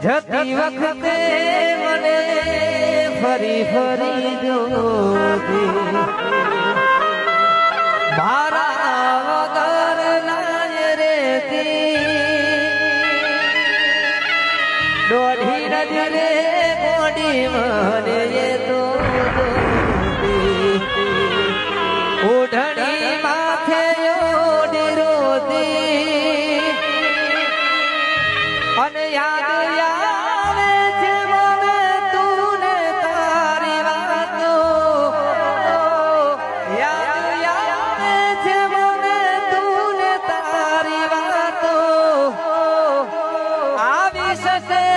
જતી વખતે મને ફરી ફરી જોતી મારા વગર લાય રેતી દોઢી નજરે મોડી મને એ તો ઓઢણી માથે ઓઢી રોતી અને યાદ આવે છે મને તું ને તારી વાતો યાદ આવે છે મને તું ને તારી વાતો આવી શકે